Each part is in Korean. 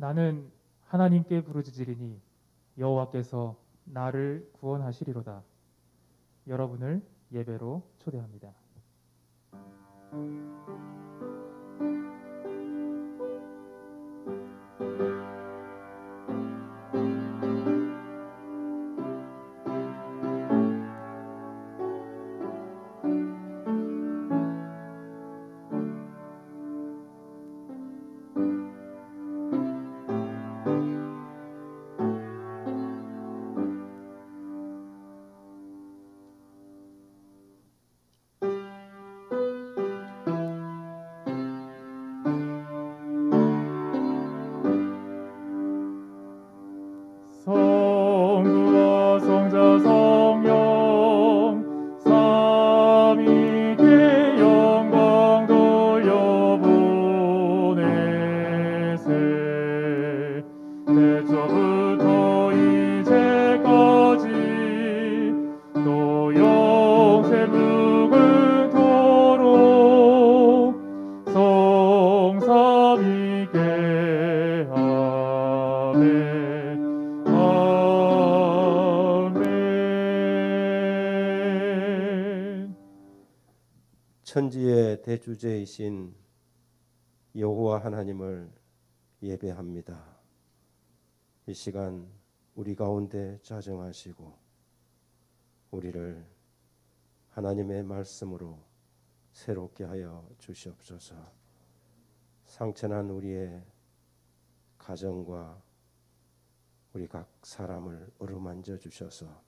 나는 하나님께 부르짖으리니 여호와께서 나를 구원하시리로다. 여러분을 예배로 초대합니다. 성부와 성자 성령 삼위께 영광 돌려보내세. 태초부터 이제까지 또 영세 무궁토록 성삼위께 아멘. 아멘. 천지의 대주제이신 여호와 하나님을 예배합니다. 이 시간 우리 가운데 자정하시고 우리를 하나님의 말씀으로 새롭게 하여 주시옵소서. 상처난 우리의 가정과 우리 각 사람을 어루만져 주셔서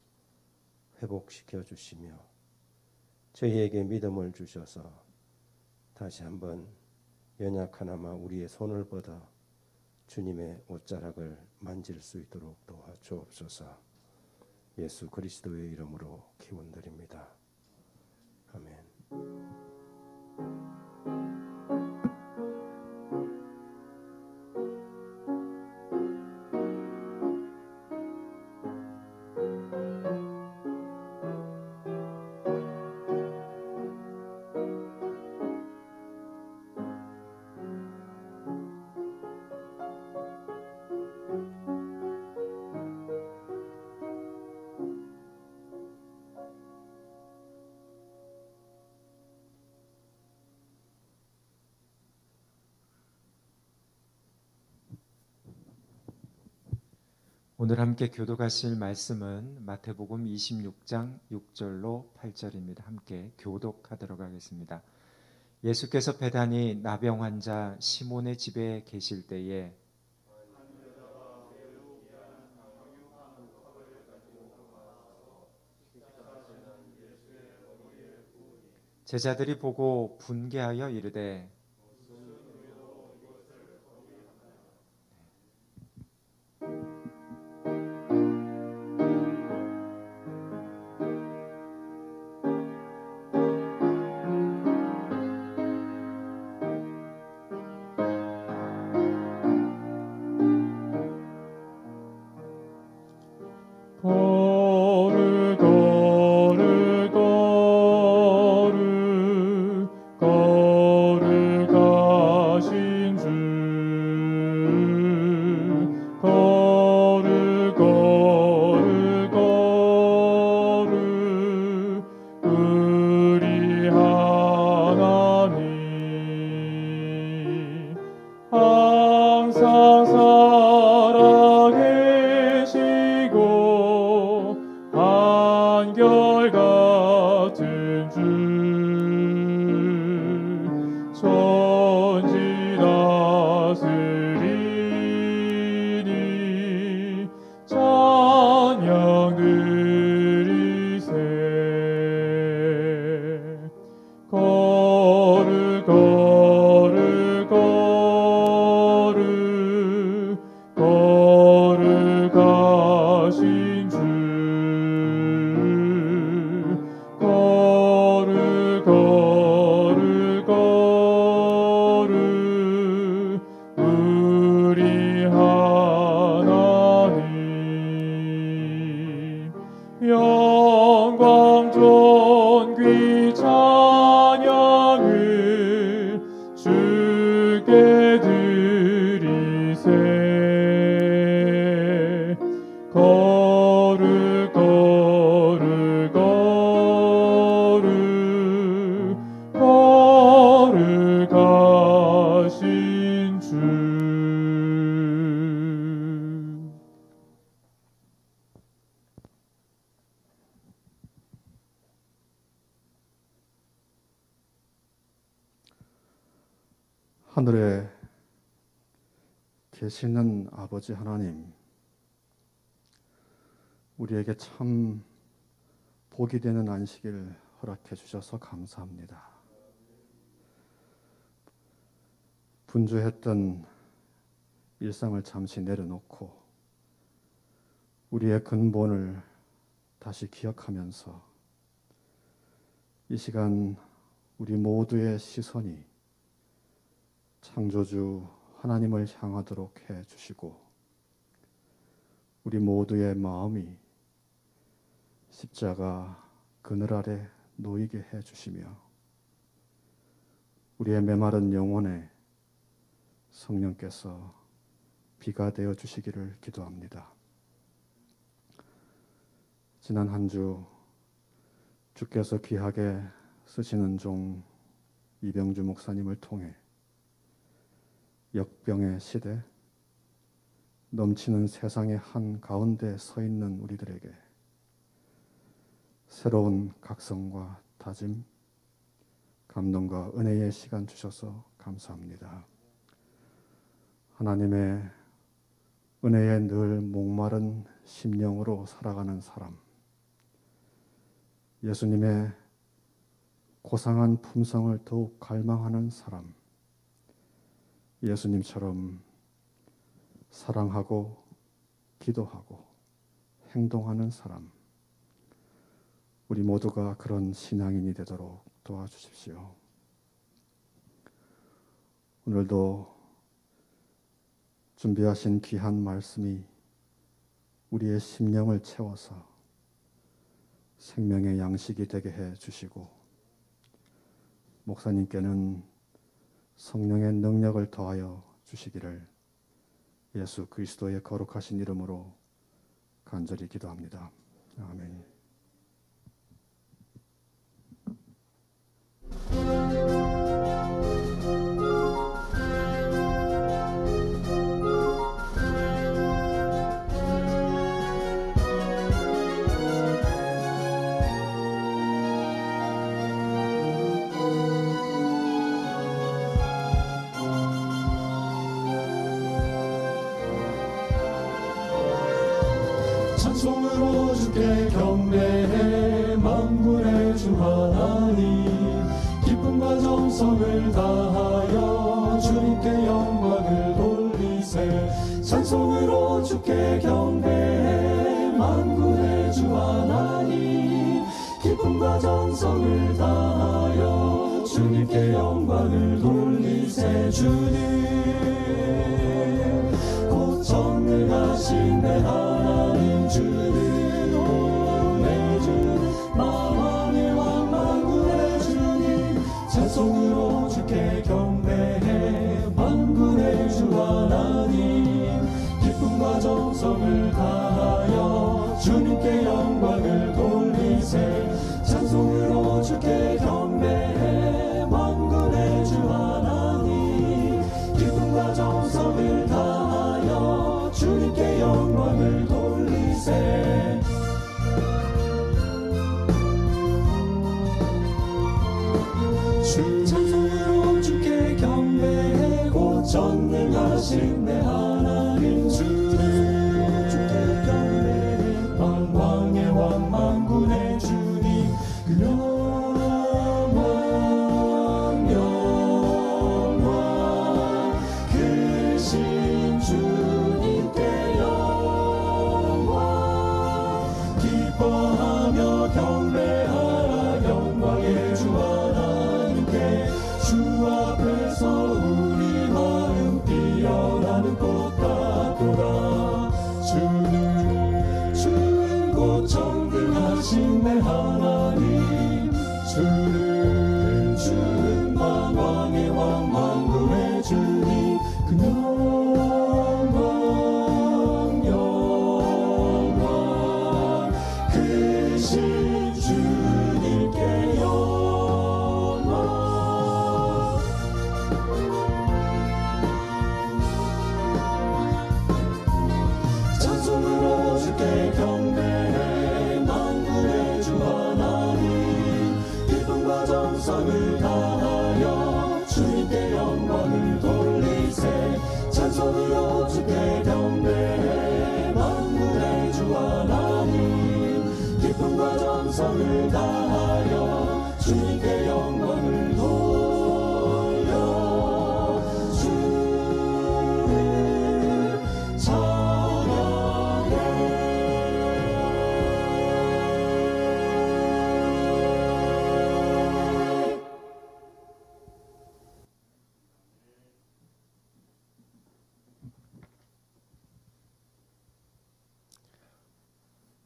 회복시켜 주시며 저희에게 믿음을 주셔서 다시 한번 연약하나마 우리의 손을 뻗어 주님의 옷자락을 만질 수 있도록 도와주옵소서. 예수 그리스도의 이름으로 기원드립니다. 아멘. 오늘 함께 교독하실 말씀은 마태복음 26장 6절로 8절입니다. 함께 교독하도록 하겠습니다. 예수께서 베다니 나병 환자 시몬의 집에 계실 때에 제자들이 보고 분개하여 이르되 하늘에 계시는 아버지 하나님, 우리에게 참 복이 되는 안식일 허락해 주셔서 감사합니다. 분주했던 일상을 잠시 내려놓고 우리의 근본을 다시 기억하면서 이 시간 우리 모두의 시선이 창조주 하나님을 향하도록 해 주시고 우리 모두의 마음이 십자가 그늘 아래 놓이게 해 주시며 우리의 메마른 영혼에 성령께서 비가 되어 주시기를 기도합니다. 지난 한 주 주께서 귀하게 쓰시는 종 이병주 목사님을 통해 역병의 시대, 넘치는 세상의 한 가운데 서 있는 우리들에게 새로운 각성과 다짐, 감동과 은혜의 시간 주셔서 감사합니다. 하나님의 은혜에 늘 목마른 심령으로 살아가는 사람, 예수님의 고상한 품성을 더욱 갈망하는 사람, 예수님처럼 사랑하고 기도하고 행동하는 사람, 우리 모두가 그런 신앙인이 되도록 도와주십시오. 오늘도 준비하신 귀한 말씀이 우리의 심령을 채워서 생명의 양식이 되게 해 주시고 목사님께는 성령의 능력을 더하여 주시기를 예수 그리스도의 거룩하신 이름으로 간절히 기도합니다. 아멘. 찬송으로 주께 경배해 만군의 주 하나님, 기쁨과 정성을 다하여 주님께 영광을 돌리세. 찬송으로 주께 경배해 만군의 주 하나님, 기쁨과 정성을 다하여 주님께 영광을 돌리세. 주님 곧 전능하신 내 하나님, 주는 오내 주는 만왕의 왕 만군의 주님, 찬송으로 주께 경배해 만군의 주 하나님, 기쁨과 정성을 다하여 주님께 영광을 돌리세. 찬송으로 주께 경배해 만군의 주 하나님, 기쁨과 정성을 다하여 주님께 영광을 돌리세. 찬송으로 주께 경배해 곧 전능하신 내 하나님, 주는 주께 경배해 만왕의 왕 만군의 주님, 영광 영광 크신 주님께 영광, 기뻐하며 경배하라 영광의 주 하나님께. 주 앞에서 우리 마음 뛰어나는 꽃 서둘러 주께 경배해 만군의 주 하나님 기쁨과 정성을 다하여 주님께 영광을 돌려 주를 찬양해.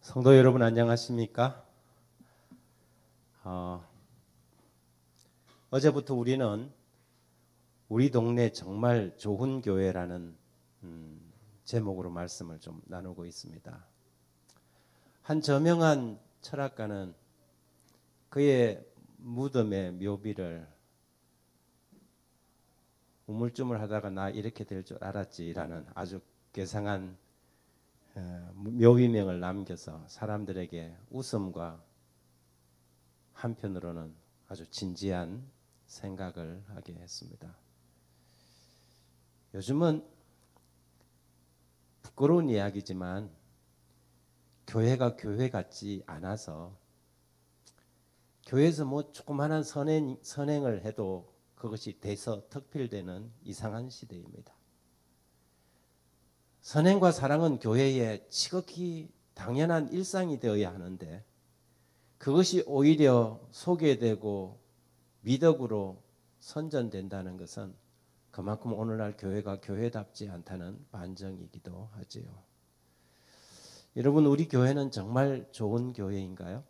성도 여러분 안녕하십니까? 어제부터 우리는 우리 동네 정말 좋은 교회라는 제목으로 말씀을 좀 나누고 있습니다. 한 저명한 철학가는 그의 무덤의 묘비를 우물쭈물하다가 나 이렇게 될 줄 알았지라는 아주 괴상한 묘비명을 남겨서 사람들에게 웃음과 한편으로는 아주 진지한 생각을 하게 했습니다. 요즘은 부끄러운 이야기지만 교회가 교회 같지 않아서 교회에서 뭐 조그마한 선행을 해도 그것이 대서특필되는 이상한 시대입니다. 선행과 사랑은 교회의 지극히 당연한 일상이 되어야 하는데 그것이 오히려 소개되고 미덕으로 선전된다는 것은 그만큼 오늘날 교회가 교회답지 않다는 반증이기도 하지요. 여러분, 우리 교회는 정말 좋은 교회인가요?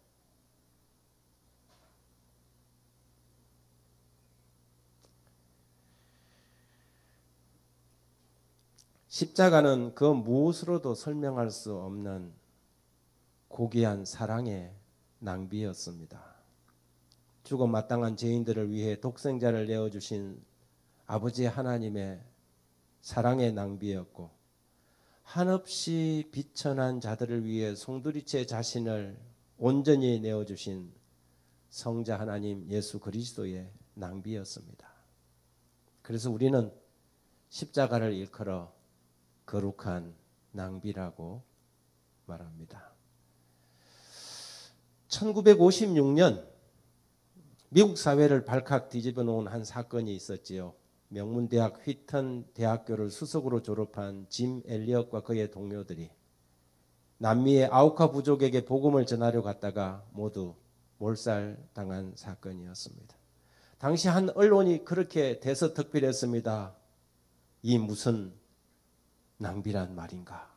십자가는 그 무엇으로도 설명할 수 없는 고귀한 사랑의 낭비였습니다. 죽어 마땅한 죄인들을 위해 독생자를 내어주신 아버지 하나님의 사랑의 낭비였고, 한없이 비천한 자들을 위해 송두리째 자신을 온전히 내어주신 성자 하나님 예수 그리스도의 낭비였습니다. 그래서 우리는 십자가를 일컬어 거룩한 낭비라고 말합니다. 1956년 미국 사회를 발칵 뒤집어 놓은 한 사건이 있었지요. 명문대학 휘턴 대학교를 수석으로 졸업한 짐 엘리엇과 그의 동료들이 남미의 아우카 부족에게 복음을 전하려 갔다가 모두 몰살당한 사건이었습니다. 당시 한 언론이 그렇게 대서특필했습니다. 이 무슨 낭비란 말인가.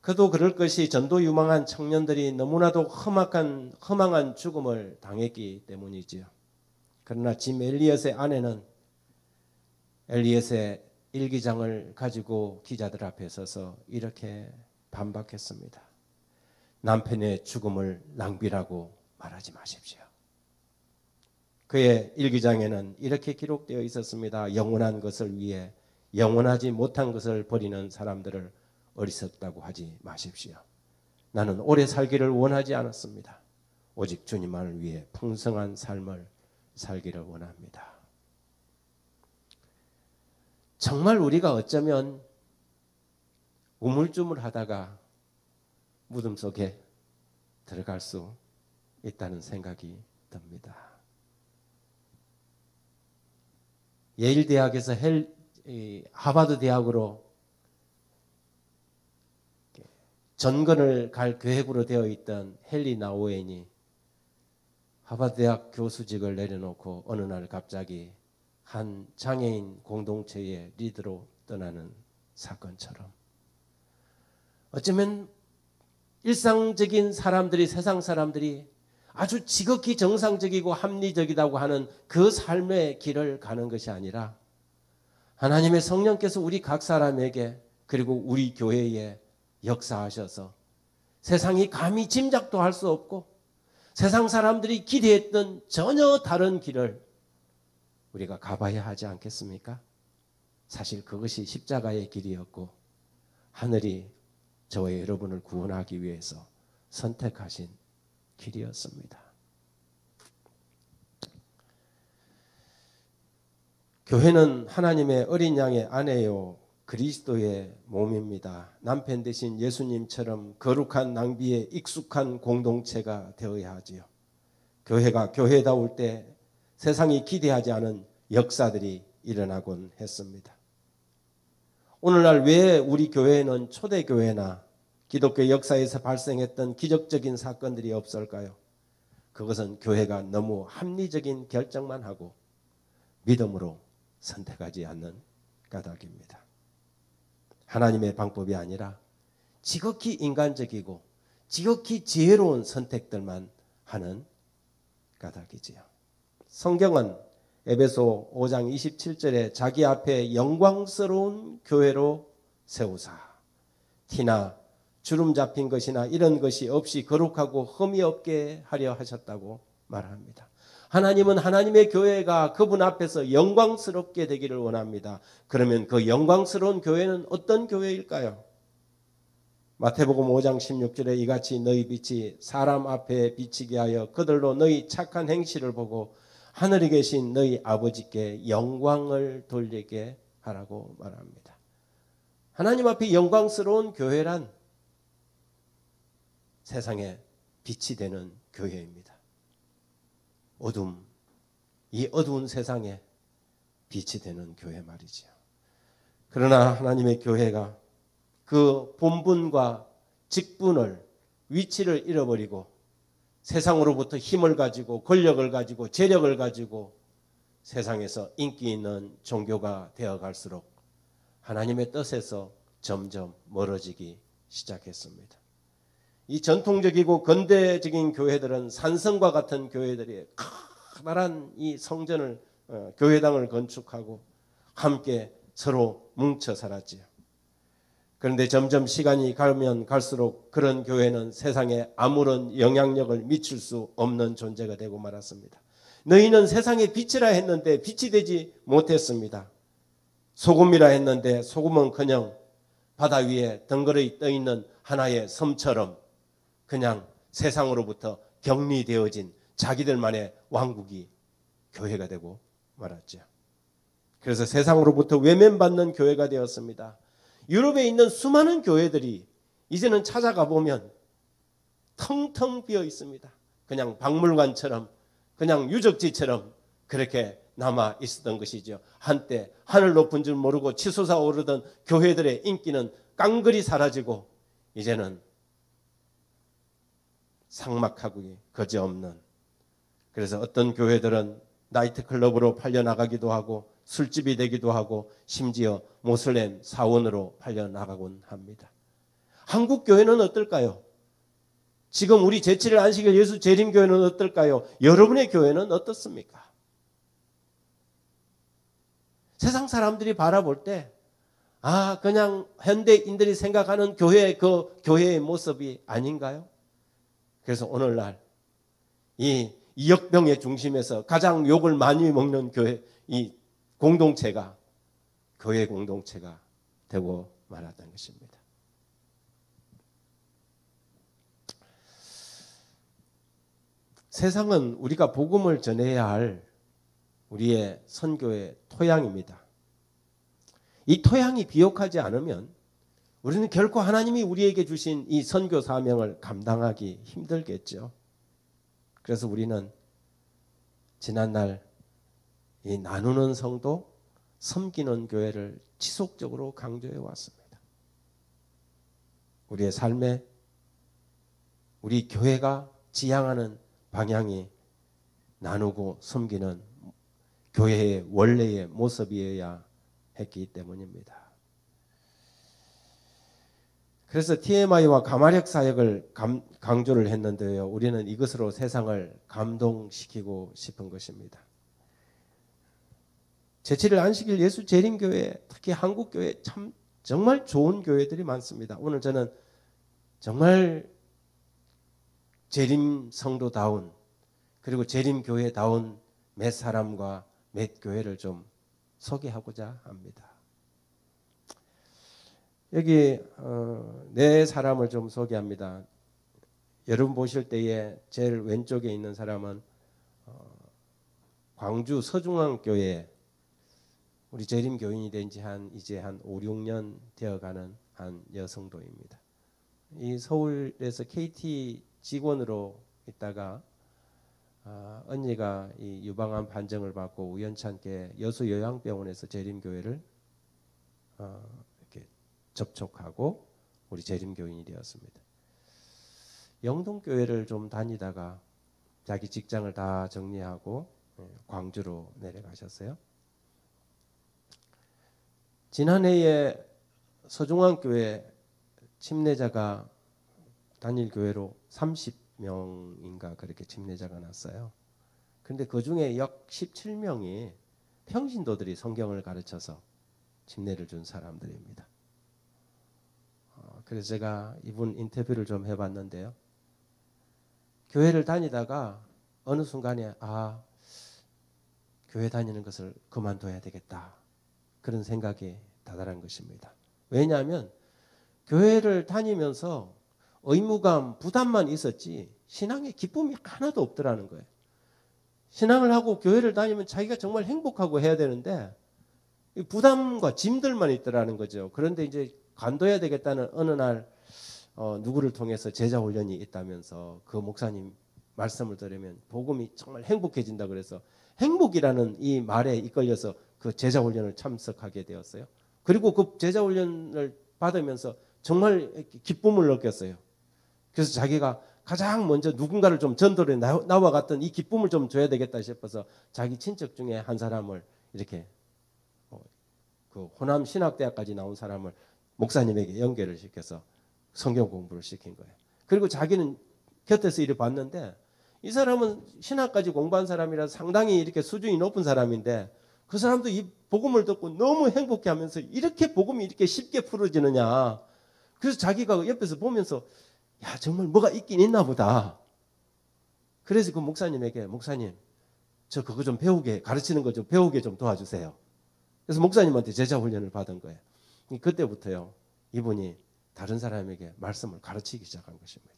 그도 그럴 것이 전도 유망한 청년들이 너무나도 허망한 죽음을 당했기 때문이지요. 그러나 짐 엘리엇의 아내는 엘리엇의 일기장을 가지고 기자들 앞에 서서 이렇게 반박했습니다. 남편의 죽음을 낭비라고 말하지 마십시오. 그의 일기장에는 이렇게 기록되어 있었습니다. 영원한 것을 위해 영원하지 못한 것을 버리는 사람들을 어리석다고 하지 마십시오. 나는 오래 살기를 원하지 않았습니다. 오직 주님만을 위해 풍성한 삶을 살기를 원합니다. 정말 우리가 어쩌면 우물쭈물하다가 무덤 속에 들어갈 수 있다는 생각이 듭니다. 예일 대학에서 하버드 대학으로 전건을 갈 계획으로 되어 있던 헨리 나우엔이 하버드 대학 교수직을 내려놓고 어느 날 갑자기 한 장애인 공동체의 리더로 떠나는 사건처럼 어쩌면 일상적인 사람들이, 세상 사람들이 아주 지극히 정상적이고 합리적이라고 하는 그 삶의 길을 가는 것이 아니라 하나님의 성령께서 우리 각 사람에게 그리고 우리 교회에 역사하셔서 세상이 감히 짐작도 할 수 없고 세상 사람들이 기대했던 전혀 다른 길을 우리가 가봐야 하지 않겠습니까? 사실 그것이 십자가의 길이었고 하늘이 저와 여러분을 구원하기 위해서 선택하신 길이었습니다. 교회는 하나님의 어린 양의 아내요 그리스도의 몸입니다. 남편 대신 예수님처럼 거룩한 낭비에 익숙한 공동체가 되어야 하지요. 교회가 교회다울 때 세상이 기대하지 않은 역사들이 일어나곤 했습니다. 오늘날 왜 우리 교회는 초대교회나 기독교 역사에서 발생했던 기적적인 사건들이 없을까요? 그것은 교회가 너무 합리적인 결정만 하고 믿음으로 선택하지 않는 까닭입니다. 하나님의 방법이 아니라 지극히 인간적이고 지극히 지혜로운 선택들만 하는 까닭이지요. 성경은 에베소 5장 27절에 자기 앞에 영광스러운 교회로 세우사 티나 주름 잡힌 것이나 이런 것이 없이 거룩하고 흠이 없게 하려 하셨다고 말합니다. 하나님은 하나님의 교회가 그분 앞에서 영광스럽게 되기를 원합니다. 그러면 그 영광스러운 교회는 어떤 교회일까요? 마태복음 5장 16절에 이같이 너희 빛이 사람 앞에 비치게 하여 그들로 너희 착한 행실을 보고 하늘에 계신 너희 아버지께 영광을 돌리게 하라고 말합니다. 하나님 앞에 영광스러운 교회란 세상에 빛이 되는 교회입니다. 이 어두운 세상에 빛이 되는 교회 말이지요. 그러나 하나님의 교회가 그 본분과 직분을 위치를 잃어버리고 세상으로부터 힘을 가지고 권력을 가지고 재력을 가지고 세상에서 인기 있는 종교가 되어갈수록 하나님의 뜻에서 점점 멀어지기 시작했습니다. 이 전통적이고 근대적인 교회들은 산성과 같은 교회들이 커다란 이 성전을 교회당을 건축하고 함께 서로 뭉쳐 살았지요. 그런데 점점 시간이 가면 갈수록 그런 교회는 세상에 아무런 영향력을 미칠 수 없는 존재가 되고 말았습니다. 너희는 세상의 빛이라 했는데 빛이 되지 못했습니다. 소금이라 했는데 소금은커녕 바다 위에 덩그러니 떠있는 하나의 섬처럼 그냥 세상으로부터 격리되어진 자기들만의 왕국이 교회가 되고 말았죠. 그래서 세상으로부터 외면받는 교회가 되었습니다. 유럽에 있는 수많은 교회들이 이제는 찾아가 보면 텅텅 비어 있습니다. 그냥 박물관처럼 그냥 유적지처럼 그렇게 남아 있었던 것이죠. 한때 하늘 높은 줄 모르고 치솟아 오르던 교회들의 인기는 깡그리 사라지고 이제는 삭막하고 거지없는, 그래서 어떤 교회들은 나이트클럽으로 팔려나가기도 하고 술집이 되기도 하고 심지어 모슬렘 사원으로 팔려나가곤 합니다. 한국 교회는 어떨까요? 지금 우리 제7일 안식일 예수 재림교회는 어떨까요? 여러분의 교회는 어떻습니까? 세상 사람들이 바라볼 때 그냥 현대인들이 생각하는 그 교회의 모습이 아닌가요? 그래서 오늘날 이 역병의 중심에서 가장 욕을 많이 먹는 교회, 이 공동체가 교회 공동체가 되고 말았던 것입니다. 세상은 우리가 복음을 전해야 할 우리의 선교의 토양입니다. 이 토양이 비옥하지 않으면 우리는 결코 하나님이 우리에게 주신 이 선교 사명을 감당하기 힘들겠죠. 그래서 우리는 지난날 이 나누는 성도, 섬기는 교회를 지속적으로 강조해 왔습니다. 우리의 삶에 우리 교회가 지향하는 방향이 나누고 섬기는 교회의 원래의 모습이어야 했기 때문입니다. 그래서 TMI와 가마력 사역을 강조를 했는데요. 우리는 이것으로 세상을 감동시키고 싶은 것입니다. 제7일 안식일 예수 재림교회, 특히 한국교회 참 정말 좋은 교회들이 많습니다. 오늘 저는 정말 재림 성도다운 그리고 재림교회다운 몇 사람과 몇 교회를 좀 소개하고자 합니다. 여기 네 사람을 좀 소개합니다. 여러분 보실 때에 제일 왼쪽에 있는 사람은 광주 서중앙교회 우리 재림 교인이 된 지 이제 한 5, 6년 되어가는 한 여성도입니다. 이 서울에서 KT 직원으로 있다가 언니가 이 유방암 판정을 받고 우연찮게 여수 요양병원에서 재림교회를 이렇게 접촉하고 우리 재림교인이 되었습니다. 영동교회를 좀 다니다가 자기 직장을 다 정리하고 광주로 내려가셨어요. 지난해에 서중앙교회 침례자가 단일 교회로 30명인가 그렇게 침례자가 났어요. 그런데 그 중에 약 17명이 평신도들이 성경을 가르쳐서 침례를 준 사람들입니다. 그래서 제가 이분 인터뷰를 좀 해봤는데요. 교회를 다니다가 어느 순간에 교회 다니는 것을 그만둬야 되겠다. 그런 생각이 다다른 것입니다. 왜냐하면 교회를 다니면서 의무감, 부담만 있었지 신앙의 기쁨이 하나도 없더라는 거예요. 신앙을 하고 교회를 다니면 자기가 정말 행복하고 해야 되는데 부담과 짐들만 있더라는 거죠. 그런데 이제 관둬야 되겠다는 어느 날 누구를 통해서 제자 훈련이 있다면서 그 목사님 말씀을 들으면 복음이 정말 행복해진다 그래서 행복이라는 이 말에 이끌려서 그 제자 훈련을 참석하게 되었어요. 그리고 그 제자 훈련을 받으면서 정말 기쁨을 느꼈어요. 그래서 자기가 가장 먼저 누군가를 좀 전도에 나와 갔던 이 기쁨을 좀 줘야 되겠다 싶어서 자기 친척 중에 한 사람을 이렇게 그 호남 신학대학까지 나온 사람을 목사님에게 연결을 시켜서 성경 공부를 시킨 거예요. 그리고 자기는 곁에서 이렇게 봤는데 이 사람은 신학까지 공부한 사람이라 상당히 이렇게 수준이 높은 사람인데 그 사람도 이 복음을 듣고 너무 행복해하면서 이렇게 복음이 이렇게 쉽게 풀어지느냐. 그래서 자기가 옆에서 보면서 야 정말 뭐가 있긴 있나 보다. 그래서 그 목사님에게 목사님 저 그거 좀 배우게 가르치는 거 좀 배우게 좀 도와주세요. 그래서 목사님한테 제자 훈련을 받은 거예요. 그때부터요 이분이 다른 사람에게 말씀을 가르치기 시작한 것입니다.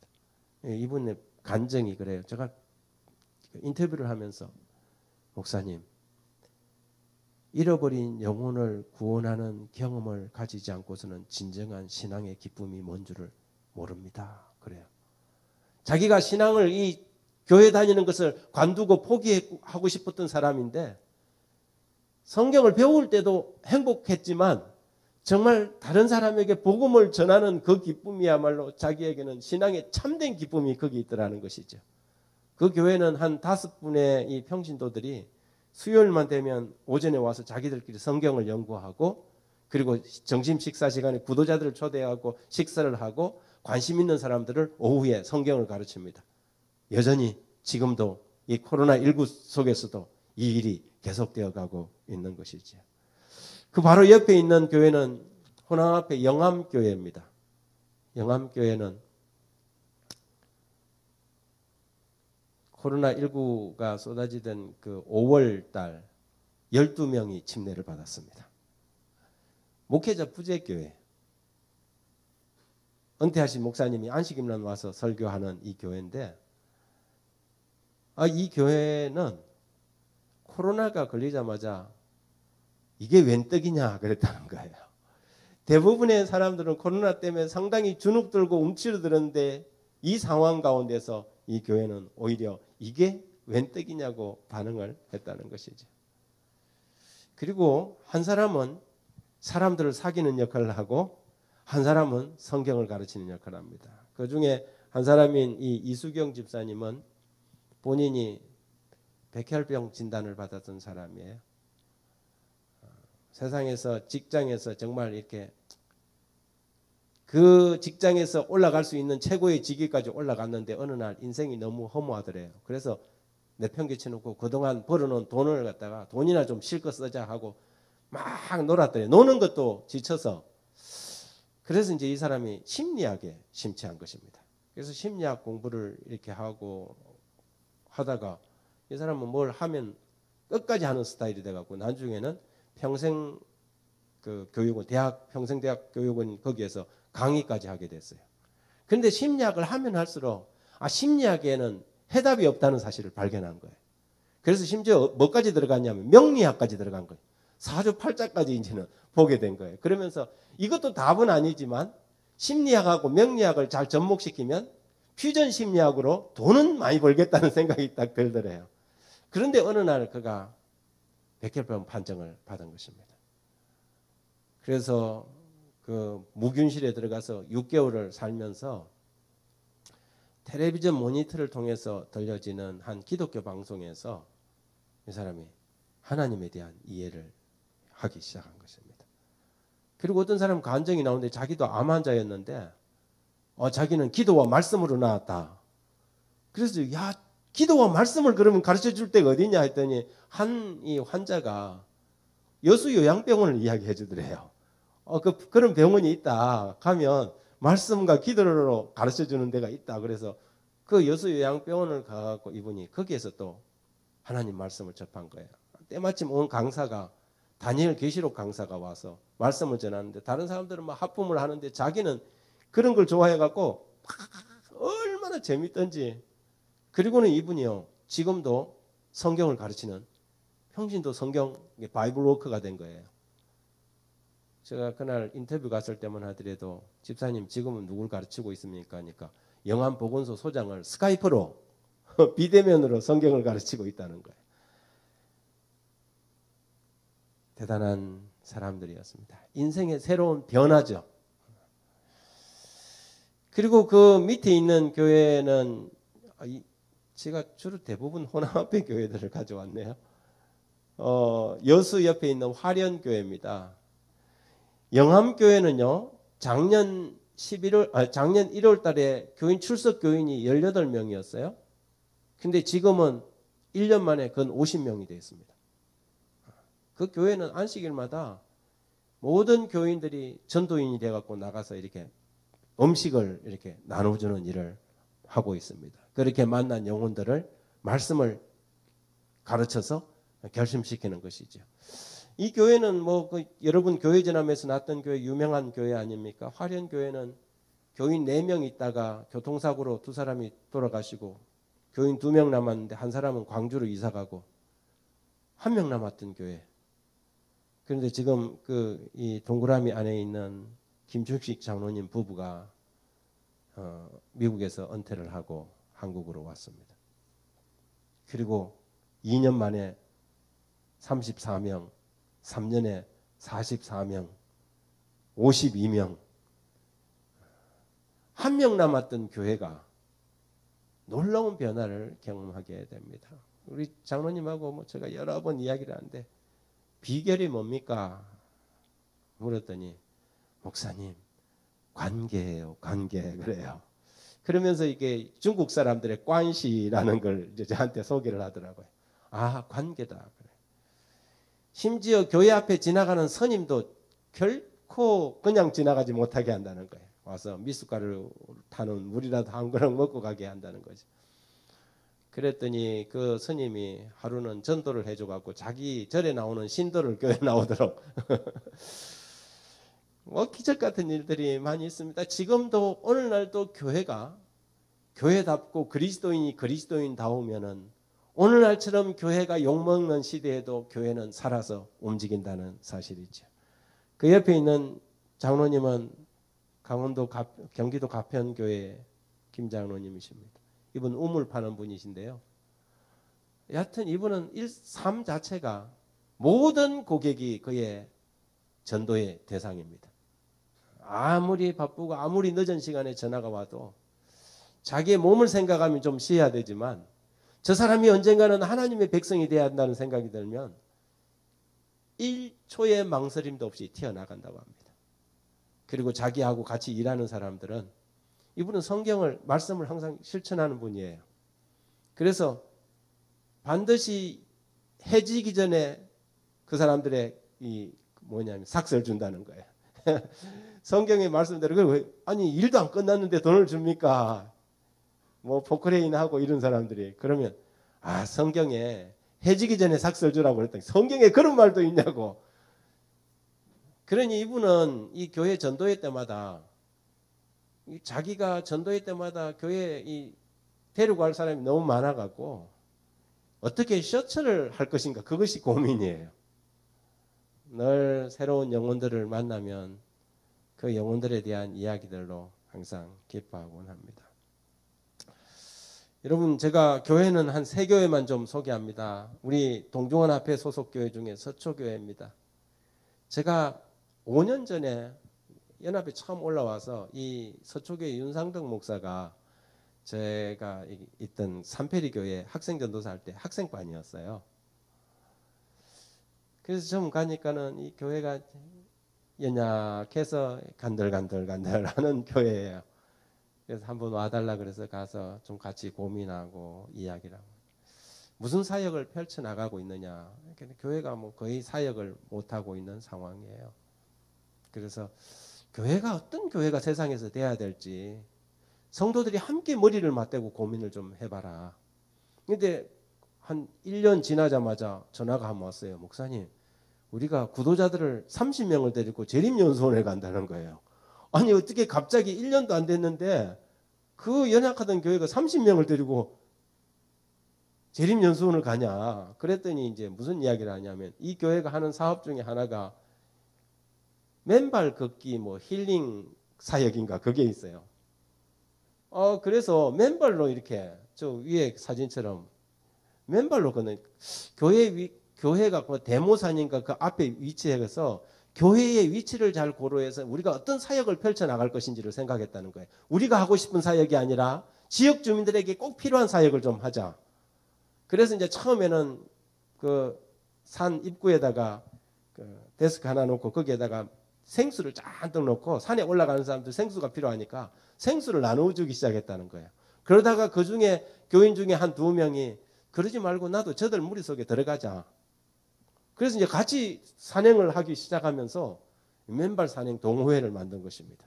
이분의 간증이 그래요. 제가 인터뷰를 하면서 목사님 잃어버린 영혼을 구원하는 경험을 가지지 않고서는 진정한 신앙의 기쁨이 뭔 줄을 모릅니다. 그래요. 자기가 신앙을 이 교회 다니는 것을 관두고 포기하고 싶었던 사람인데 성경을 배울 때도 행복했지만 정말 다른 사람에게 복음을 전하는 그 기쁨이야말로 자기에게는 신앙의 참된 기쁨이 거기 있더라는 것이죠. 그 교회는 한 5분의 이 평신도들이 수요일만 되면 오전에 와서 자기들끼리 성경을 연구하고 그리고 점심 식사 시간에 구도자들을 초대하고 식사를 하고 관심 있는 사람들을 오후에 성경을 가르칩니다. 여전히 지금도 이 코로나19 속에서도 이 일이 계속되어 가고 있는 것이죠. 그 바로 옆에 있는 교회는 호남 앞에 영암교회입니다. 영암교회는 코로나19가 쏟아지던 그 5월 달 12명이 침례를 받았습니다. 목회자 부재교회. 은퇴하신 목사님이 안식일날 와서 설교하는 이 교회인데 이 교회는 코로나가 걸리자마자 이게 웬 떡이냐 그랬다는 거예요. 대부분의 사람들은 코로나 때문에 상당히 주눅들고 움츠러들었는데 이 상황 가운데서 이 교회는 오히려 이게 웬 떡이냐고 반응을 했다는 것이죠. 그리고 한 사람은 사람들을 사귀는 역할을 하고 한 사람은 성경을 가르치는 역할을 합니다. 그 중에 한 사람인 이 이수경 집사님은 본인이 백혈병 진단을 받았던 사람이에요. 세상에서 직장에서 정말 이렇게 그 직장에서 올라갈 수 있는 최고의 직위까지 올라갔는데 어느 날 인생이 너무 허무하더래요. 그래서 내팽개쳐놓고 그동안 벌어놓은 돈을 갖다가 돈이나 좀 실컷 쓰자 하고 막 놀았더래요. 노는 것도 지쳐서. 그래서 이제 이 사람이 심리학에 심취한 것입니다. 그래서 심리학 공부를 이렇게 하고 하다가 이 사람은 뭘 하면 끝까지 하는 스타일이 돼갖고 나중에는 평생 그 교육원 평생대학 교육원 거기에서 강의까지 하게 됐어요. 그런데 심리학을 하면 할수록 심리학에는 해답이 없다는 사실을 발견한 거예요. 그래서 심지어 뭐까지 들어갔냐면 명리학까지 들어간 거예요. 사주팔자까지 이제는 보게 된 거예요. 그러면서 이것도 답은 아니지만 심리학하고 명리학을 잘 접목시키면 퓨전 심리학으로 돈은 많이 벌겠다는 생각이 딱 들더래요. 그런데 어느 날 그가 백혈병 판정을 받은 것입니다. 그래서 그 무균실에 들어가서 6개월을 살면서 텔레비전 모니터를 통해서 들려지는 한 기독교 방송에서 이 사람이 하나님에 대한 이해를 하기 시작한 것입니다. 그리고 어떤 사람은 간증이 나오는데 자기도 암 환자였는데 자기는 기도와 말씀으로 나왔다. 그래서 야, 기도와 말씀을 그러면 가르쳐 줄 데가 어디냐 했더니 한 이 환자가 여수 요양병원을 이야기해 주더래요. 그런 병원이 있다. 가면 말씀과 기도로 가르쳐 주는 데가 있다. 그래서 그 여수 요양병원을 가고 이분이 거기에서 또 하나님 말씀을 접한 거예요. 때마침 온 강사가 다니엘 계시록 강사가 와서 말씀을 전하는데 다른 사람들은 막 하품을 하는데 자기는 그런 걸 좋아해 갖고 얼마나 재밌던지. 그리고는 이분이요 지금도 성경을 가르치는 평신도 성경 바이블 워커가 된 거예요. 제가 그날 인터뷰 갔을 때만 하더라도 집사님 지금은 누굴 가르치고 있습니까? 하니까 영암보건소 소장을 스카이프로 비대면으로 성경을 가르치고 있다는 거예요. 대단한 사람들이었습니다. 인생의 새로운 변화죠. 그리고 그 밑에 있는 교회는 제가 주로 대부분 호남앞에 교회들을 가져왔네요. 여수 옆에 있는 화련교회입니다. 영암교회는요, 작년 1월 달에 교인 출석 교인이 18명이었어요. 근데 지금은 1년 만에 근 50명이 되었습니다. 그 교회는 안식일마다 모든 교인들이 전도인이 돼갖고 나가서 이렇게 음식을 이렇게 나눠주는 일을 하고 있습니다. 그렇게 만난 영혼들을 말씀을 가르쳐서 결심시키는 것이죠. 이 교회는 여러분 교회 전함에서 났던 교회 유명한 교회 아닙니까? 화련교회는 교인 4명 있다가 교통사고로 2사람이 돌아가시고 교인 2명 남았는데 한 사람은 광주로 이사가고 1명 남았던 교회. 그런데 지금 이 동그라미 안에 있는 김충식 장로님 부부가 미국에서 은퇴를 하고 한국으로 왔습니다. 그리고 2년 만에 34명, 3년에 44명, 52명, 1명 남았던 교회가 놀라운 변화를 경험하게 됩니다. 우리 장로님하고 제가 여러 번 이야기를 하는데 비결이 뭡니까? 물었더니 목사님 관계예요. 관계 그래요. 그러면서 이게 중국 사람들의 관시라는 걸 이제 저한테 소개를 하더라고요. 아, 관계다. 그래. 심지어 교회 앞에 지나가는 스님도 결코 그냥 지나가지 못하게 한다는 거예요. 와서 미숫가루 타는 물이라도 한 그릇 먹고 가게 한다는 거죠. 그랬더니 그 스님이 하루는 전도를 해줘갖고 자기 절에 나오는 신도를 교회에 나오도록 기적 같은 일들이 많이 있습니다. 지금도 오늘날도 교회가 교회답고 그리스도인이 그리스도인다우면은 오늘날처럼 교회가 욕먹는 시대에도 교회는 살아서 움직인다는 사실이죠. 그 옆에 있는 장로님은 강원도 경기도 가편교회 김장로님이십니다. 이분 우물 파는 분이신데요. 여하튼 이분은 삶 자체가 모든 고객이 그의 전도의 대상입니다. 아무리 바쁘고 아무리 늦은 시간에 전화가 와도 자기의 몸을 생각하면 좀 쉬어야 되지만 저 사람이 언젠가는 하나님의 백성이 되어야 한다는 생각이 들면 1초의 망설임도 없이 튀어나간다고 합니다. 그리고 자기하고 같이 일하는 사람들은 이분은 성경을 말씀을 항상 실천하는 분이에요. 그래서 반드시 해지기 전에 그 사람들의 삭스를 준다는 거예요. 성경의 말씀대로 아니 일도 안 끝났는데 돈을 줍니까? 포크레인 하고 이런 사람들이 그러면 성경에 해지기 전에 삭스를 주라고 그랬더니 성경에 그런 말도 있냐고. 그러니 이분은 이 교회 전도회 때마다 자기가 전도회 때마다 교회에 데리고 갈 사람이 너무 많아갖고 어떻게 셔츠를 할 것인가 그것이 고민이에요. 늘 새로운 영혼들을 만나면 그 영혼들에 대한 이야기들로 항상 기뻐하곤 합니다. 여러분, 제가 교회는 한 3교회만 좀 소개합니다. 우리 동중원 앞에 소속 교회 중에 서초교회입니다. 제가 5년 전에 연합에 처음 올라와서 이 서초교회 윤상덕 목사가 제가 있던 삼페리 교회 학생전도사 할 때 학생반이었어요. 그래서 처음 가니까는 이 교회가 연약해서 간들간들하는 교회예요. 그래서 한번 와달라 그래서 가서 좀 같이 고민하고 이야기를 하고 무슨 사역을 펼쳐 나가고 있느냐. 교회가 뭐 거의 사역을 못 하고 있는 상황이에요. 그래서 교회가 어떤 교회가 세상에서 돼야 될지 성도들이 함께 머리를 맞대고 고민을 좀 해봐라. 근데 한 1년 지나자마자 전화가 한번 왔어요. 목사님, 우리가 구도자들을 30명을 데리고 재림연수원에 간다는 거예요. 아니 어떻게 갑자기 1년도 안 됐는데 그 연약하던 교회가 30명을 데리고 재림연수원을 가냐. 그랬더니 이제 무슨 이야기를 하냐면 이 교회가 하는 사업 중에 하나가 맨발 걷기 뭐 힐링 사역인가 그게 있어요. 그래서 맨발로 이렇게 저 위에 사진처럼 맨발로 걷는 교회가 그 대모산인가 그 앞에 위치해서 교회의 위치를 잘 고려해서 우리가 어떤 사역을 펼쳐 나갈 것인지를 생각했다는 거예요. 우리가 하고 싶은 사역이 아니라 지역 주민들에게 꼭 필요한 사역을 좀 하자. 그래서 이제 처음에는 그 산 입구에다가 그 데스크 하나 놓고 거기에다가 생수를 잔뜩 놓고 산에 올라가는 사람들 생수가 필요하니까 생수를 나눠주기 시작했다는 거예요. 그러다가 그 중에 교인 중에 한 2명이 그러지 말고 나도 저들 무리 속에 들어가자. 그래서 이제 같이 산행을 하기 시작하면서 맨발 산행 동호회를 만든 것입니다.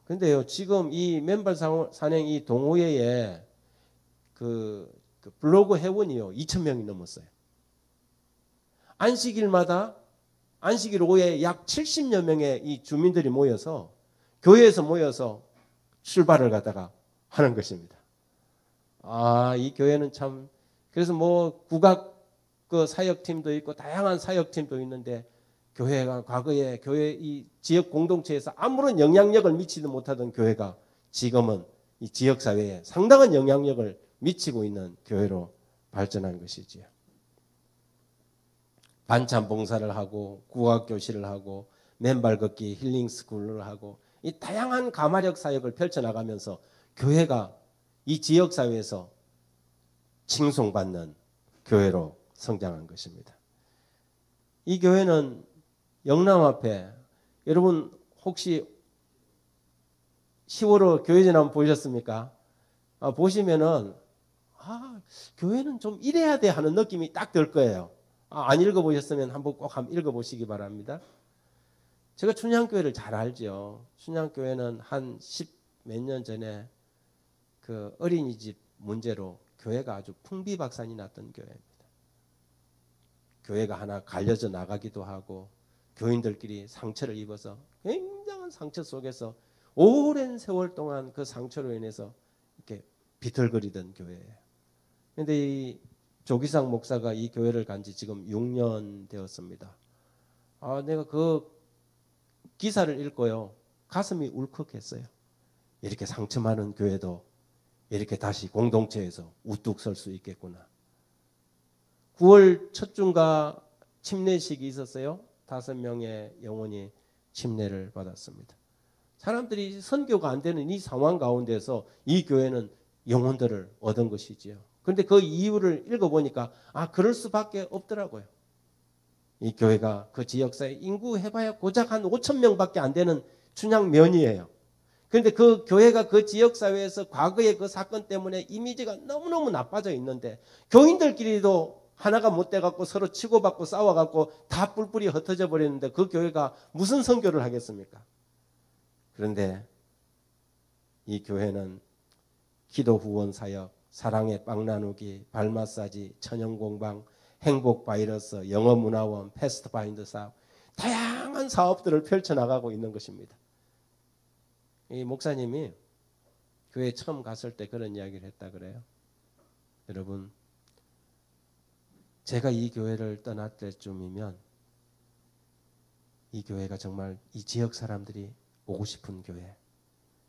그런데요, 지금 이 맨발 산행 이 동호회에 그 블로그 회원이요 2,000명이 넘었어요. 안식일마다 안식일 오후에 약 70여 명의 이 주민들이 모여서 교회에서 모여서 출발을 갖다가 하는 것입니다. 이 교회는 참 그래서 뭐 국악 그 사역팀도 있고 다양한 사역팀도 있는데 교회가 과거에 교회 이 지역 공동체에서 아무런 영향력을 미치지 못하던 교회가 지금은 이 지역 사회에 상당한 영향력을 미치고 있는 교회로 발전한 것이지요. 반찬 봉사를 하고 국악 교실을 하고 맨발 걷기 힐링 스쿨을 하고 이 다양한 가마력 사역을 펼쳐 나가면서 교회가 이 지역 사회에서 칭송받는 교회로 성장한 것입니다. 이 교회는 영남 앞에 여러분 혹시 10월호 교회전 한번 보셨습니까? 보시면은 교회는 좀 이래야 돼 하는 느낌이 딱 들 거예요. 안 읽어보셨으면 한번 꼭 한번 읽어보시기 바랍니다. 제가 춘향교회를 잘 알죠. 춘향교회는 한 10 몇 년 전에 그 어린이집 문제로 교회가 아주 풍비박산이 났던 교회입니다. 교회가 하나 갈려져 나가기도 하고 교인들끼리 상처를 입어서 굉장한 상처 속에서 오랜 세월 동안 그 상처로 인해서 이렇게 비틀거리던 교회예요. 그런데 이 조기상 목사가 이 교회를 간 지 지금 6년 되었습니다. 내가 그 기사를 읽고요. 가슴이 울컥했어요. 이렇게 상처 많은 교회도 이렇게 다시 공동체에서 우뚝 설 수 있겠구나. 9월 첫 주인가 침례식이 있었어요. 5명의 영혼이 침례를 받았습니다. 사람들이 선교가 안 되는 이 상황 가운데서 이 교회는 영혼들을 얻은 것이지요. 그런데 그 이유를 읽어보니까 그럴 수밖에 없더라고요. 이 교회가 그 지역사회 인구 해봐야 고작 한 5천 명밖에 안 되는 춘향면이에요. 그런데 그 교회가 그 지역사회에서 과거의 그 사건 때문에 이미지가 너무너무 나빠져 있는데 교인들끼리도 하나가 못 돼갖고 서로 치고받고 싸워갖고 다 뿔뿔이 흩어져 버렸는데 그 교회가 무슨 선교를 하겠습니까? 그런데 이 교회는 기도 후원 사역, 사랑의 빵 나누기, 발 마사지, 천연 공방, 행복 바이러스, 영어 문화원, 패스트 바인드 사업, 다양한 사업들을 펼쳐나가고 있는 것입니다. 이 목사님이 교회 처음 갔을 때 그런 이야기를 했다 그래요. 여러분, 제가 이 교회를 떠날 때쯤이면 이 교회가 정말 이 지역 사람들이 오고 싶은 교회,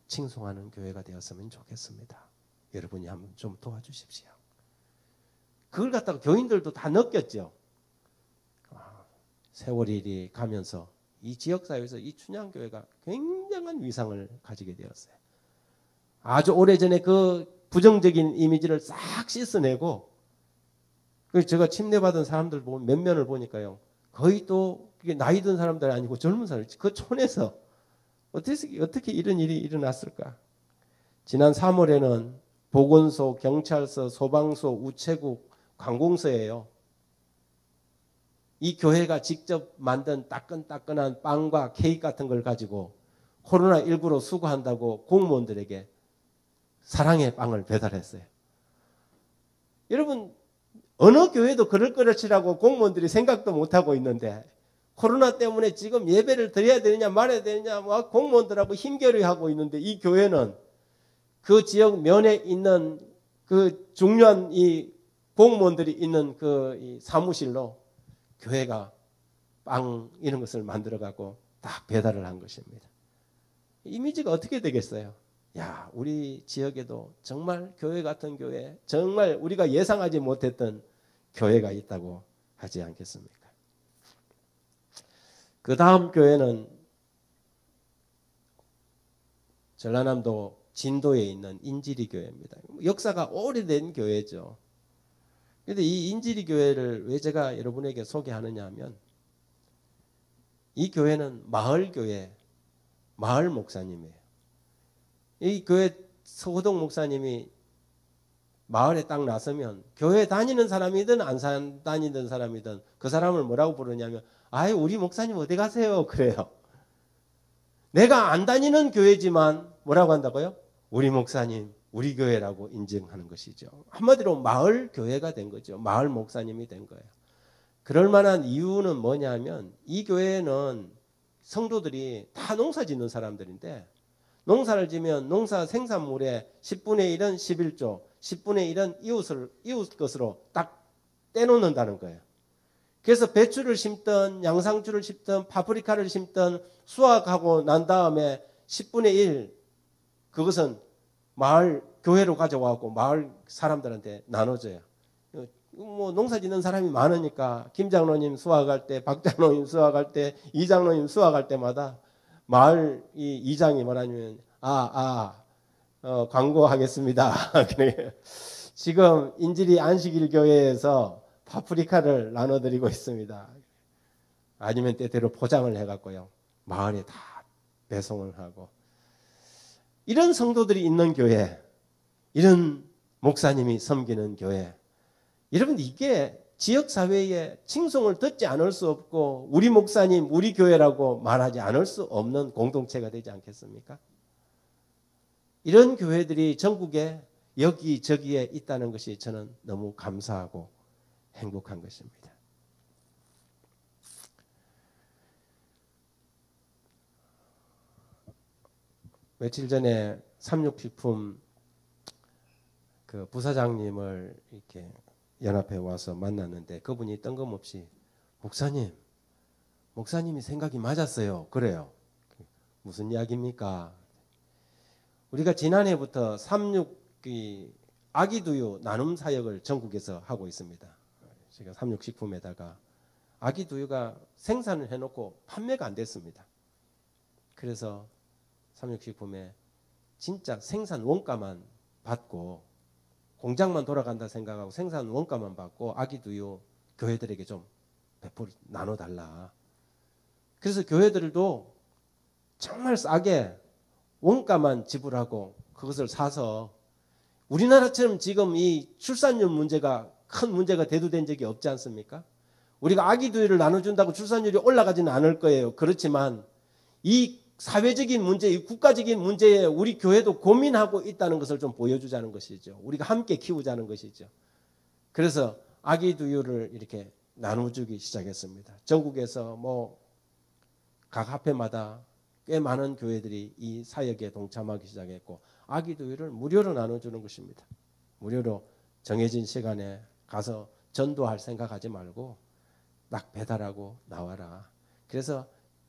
칭송하는 교회가 되었으면 좋겠습니다. 여러분이 한번 좀 도와주십시오. 그걸 갖다가 교인들도 다 느꼈죠. 세월이 가면서 이 지역사회에서 이 춘향교회가 굉장한 위상을 가지게 되었어요. 아주 오래전에 그 부정적인 이미지를 싹 씻어내고, 제가 침례받은 사람들 보면 몇 면을 보니까요, 거의 또 나이 든 사람들 아니고 젊은 사람, 그 촌에서 어떻게 이런 일이 일어났을까? 지난 3월에는 보건소, 경찰서, 소방서, 우체국, 관공서예요. 이 교회가 직접 만든 따끈따끈한 빵과 케이크 같은 걸 가지고 코로나19로 수고한다고 공무원들에게 사랑의 빵을 배달했어요. 여러분, 어느 교회도 그럴 것이라고 공무원들이 생각도 못하고 있는데, 코로나 때문에 지금 예배를 드려야 되느냐 말아야 되느냐 공무원들하고 힘겨루하고 있는데, 이 교회는 그 지역 면에 있는 그 중요한 이 공무원들이 있는 그 이 사무실로 교회가 빵 이런 것을 만들어 갖고 딱 배달을 한 것입니다. 이미지가 어떻게 되겠어요? 야, 우리 지역에도 정말 교회 같은 교회, 정말 우리가 예상하지 못했던 교회가 있다고 하지 않겠습니까? 그 다음 교회는 전라남도 진도에 있는 인지리 교회입니다. 역사가 오래된 교회죠. 그런데 이 인지리 교회를 왜 제가 여러분에게 소개하느냐 하면, 이 교회는 마을 교회, 마을 목사님이에요. 이 교회 서호동 목사님이 마을에 딱 나서면 교회 다니는 사람이든 안 다니는 사람이든 그 사람을 뭐라고 부르냐면, 아유, 우리 목사님 어디 가세요? 그래요. 내가 안 다니는 교회지만 뭐라고 한다고요? 우리 목사님, 우리 교회라고 인정하는 것이죠. 한마디로 마을 교회가 된 거죠. 마을 목사님이 된 거예요. 그럴 만한 이유는 뭐냐면, 이 교회는 성도들이 다 농사 짓는 사람들인데, 농사를 지면 농사 생산물의 10분의 1은 11조, 10분의 1은 이웃 것으로 딱 떼놓는다는 거예요. 그래서 배추를 심든 양상추를 심든 파프리카를 심든 수확하고 난 다음에 10분의 1 그것은 마을 교회로 가져와서 마을 사람들한테 나눠줘요. 뭐 농사 짓는 사람이 많으니까 김 장로님 수확할 때, 박 장로님 수확할 때, 이 장로님 수확할 때마다 마을 이 이장이 말하면 광고하겠습니다. 지금 인지리 안식일 교회에서 파프리카를 나눠드리고 있습니다. 아니면 때때로 포장을 해갖고요, 마을에 다 배송을 하고. 이런 성도들이 있는 교회, 이런 목사님이 섬기는 교회, 여러분, 이게 지역사회에 칭송을 듣지 않을 수 없고 우리 목사님, 우리 교회라고 말하지 않을 수 없는 공동체가 되지 않겠습니까? 이런 교회들이 전국에 여기저기에 있다는 것이 저는 너무 감사하고 행복한 것입니다. 며칠 전에 삼육식품 그 부사장님을 이렇게 연합회 와서 만났는데, 그분이 뜬금없이 목사님이 생각이 맞았어요. 그래요. 무슨 이야기입니까? 우리가 지난해부터 아기두유 나눔 사역을 전국에서 하고 있습니다. 제가 삼육식품에다가 아기두유가 생산을 해놓고 판매가 안 됐습니다. 그래서 삼육식품에 진짜 생산 원가만 받고, 공장만 돌아간다 생각하고 생산 원가만 받고 아기두유 교회들에게 좀 배포를 나눠달라. 그래서 교회들도 정말 싸게 원가만 지불하고 그것을 사서, 우리나라처럼 지금 이 출산율 문제가 큰 문제가 대두된 적이 없지 않습니까? 우리가 아기두유를 나눠준다고 출산율이 올라가지는 않을 거예요. 그렇지만 이 사회적인 문제, 이 국가적인 문제에 우리 교회도 고민하고 있다는 것을 좀 보여주자는 것이죠. 우리가 함께 키우자는 것이죠. 그래서 아기두유를 이렇게 나눠주기 시작했습니다. 전국에서 각 합회마다 꽤 많은 교회들이 이 사역에 동참하기 시작했고, 아기두유를 무료로 나눠주는 것입니다. 무료로 정해진 시간에 가서 전도할 생각하지 말고 딱 배달하고 나와라. 그래서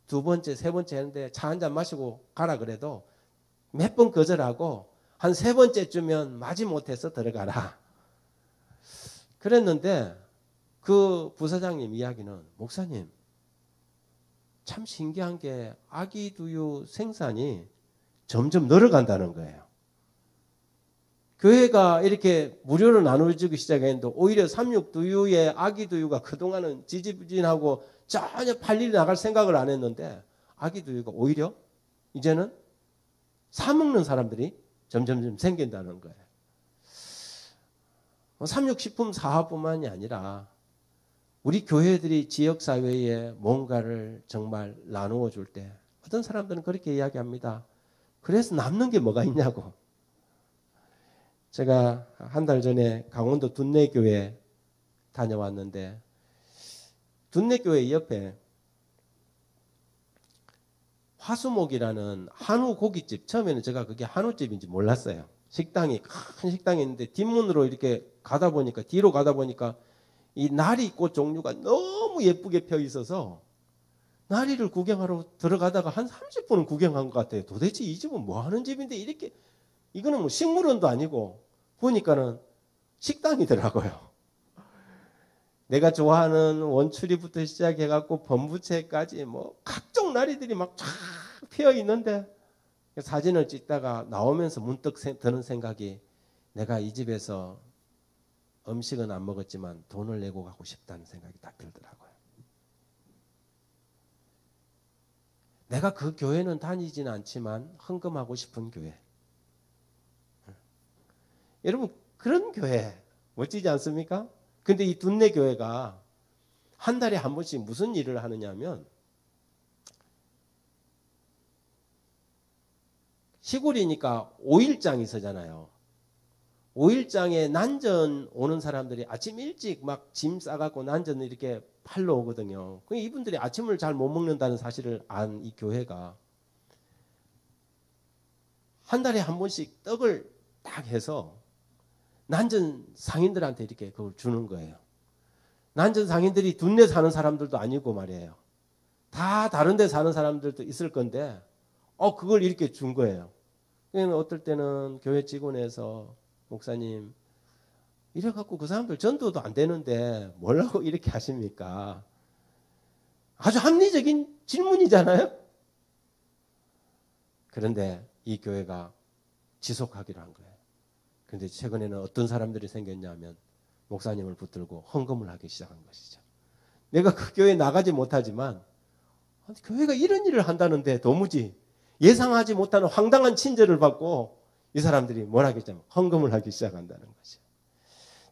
두 번째, 세 번째 했는데 차 한 잔 마시고 가라 그래도 몇 번 거절하고 한 세 번째쯤면 마지못해서 들어가라. 그랬는데 그 부사장님 이야기는 목사님 참 신기한 게 아기 두유 생산이 점점 늘어간다는 거예요. 교회가 이렇게 무료로 나눠주기 시작했는데 오히려 삼육두유의 아기 두유가 그동안은 지지부진하고 전혀 팔리 나갈 생각을 안 했는데 아기 두유가 오히려 이제는 사먹는 사람들이 점점 생긴다는 거예요. 삼육식품 사업뿐만이 아니라 우리 교회들이 지역사회에 뭔가를 정말 나누어 줄 때 어떤 사람들은 그렇게 이야기합니다. 그래서 남는 게 뭐가 있냐고. 제가 한 달 전에 강원도 둔내교회 다녀왔는데 둔내교회 옆에 화수목이라는 한우 고깃집, 처음에는 제가 그게 한우집인지 몰랐어요. 식당이 큰 식당이 있는데 뒷문으로 이렇게 가다 보니까 뒤로 가다 보니까 이 나리꽃 종류가 너무 예쁘게 펴 있어서 나리를 구경하러 들어가다가 한 30분은 구경한 것 같아요. 도대체 이 집은 뭐 하는 집인데 이렇게 이거는 뭐 식물원도 아니고 보니까는 식당이더라고요. 내가 좋아하는 원추리부터 시작해갖고 범부채까지 뭐 각종 나리들이 막 쫙 피어 있는데 사진을 찍다가 나오면서 문득 드는 생각이 내가 이 집에서 음식은 안 먹었지만 돈을 내고 가고 싶다는 생각이 딱 들더라고요. 내가 그 교회는 다니지는 않지만 헌금하고 싶은 교회. 여러분 그런 교회 멋지지 않습니까? 근데 이 둔내 교회가 한 달에 한 번씩 무슨 일을 하느냐면 시골이니까 5일장이 서잖아요. 5일장에 난전 오는 사람들이 아침 일찍 막 짐 싸갖고 난전을 이렇게 팔러 오거든요. 이분들이 아침을 잘 못 먹는다는 사실을 안 이 교회가 한 달에 한 번씩 떡을 딱 해서 난전 상인들한테 이렇게 그걸 주는 거예요. 난전 상인들이 둔내 사는 사람들도 아니고 말이에요. 다 다른 데 사는 사람들도 있을 건데 그걸 이렇게 준 거예요. 그러니까 어떨 때는 교회 직원에서 목사님 이래갖고 그 사람들 전도도 안 되는데 뭐라고 이렇게 하십니까? 아주 합리적인 질문이잖아요. 그런데 이 교회가 지속하기로 한 거예요. 그런데 최근에는 어떤 사람들이 생겼냐면 목사님을 붙들고 헌금을 하기 시작한 것이죠. 내가 그 교회에 나가지 못하지만 교회가 이런 일을 한다는데 도무지 예상하지 못하는 황당한 친절을 받고 이 사람들이 뭘 하겠냐면 헌금을 하기 시작한다는 거죠.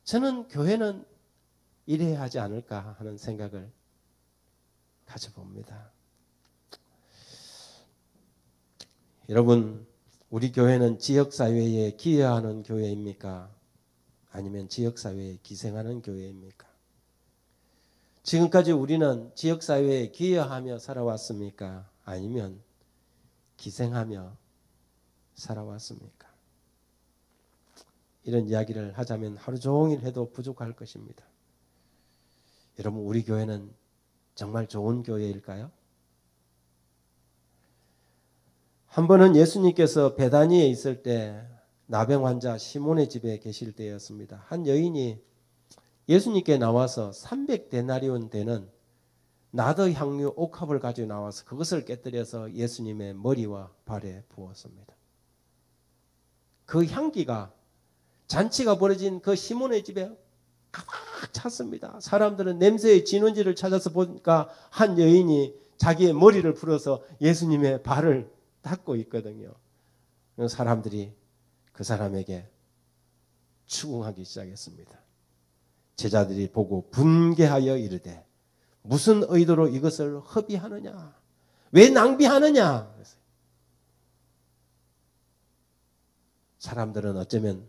저는 교회는 이래야 하지 않을까 하는 생각을 가져봅니다. 여러분, 우리 교회는 지역사회에 기여하는 교회입니까? 아니면 지역사회에 기생하는 교회입니까? 지금까지 우리는 지역사회에 기여하며 살아왔습니까? 아니면 기생하며 살아왔습니까? 이런 이야기를 하자면 하루 종일 해도 부족할 것입니다. 여러분, 우리 교회는 정말 좋은 교회일까요? 한 번은 예수님께서 베다니에 있을 때 나병 환자 시몬의 집에 계실 때였습니다. 한 여인이 예수님께 나와서 300데나리온 되는 나더 향유 옥합을 가지고 나와서 그것을 깨뜨려서 예수님의 머리와 발에 부었습니다. 그 향기가 잔치가 벌어진 그 시몬의 집에 가득 찼습니다. 사람들은 냄새의 진원지를 찾아서 보니까 한 여인이 자기의 머리를 풀어서 예수님의 발을 닦고 있거든요. 사람들이 그 사람에게 추궁하기 시작했습니다. 제자들이 보고 분개하여 이르되 무슨 의도로 이것을 허비하느냐? 왜 낭비하느냐? 사람들은 어쩌면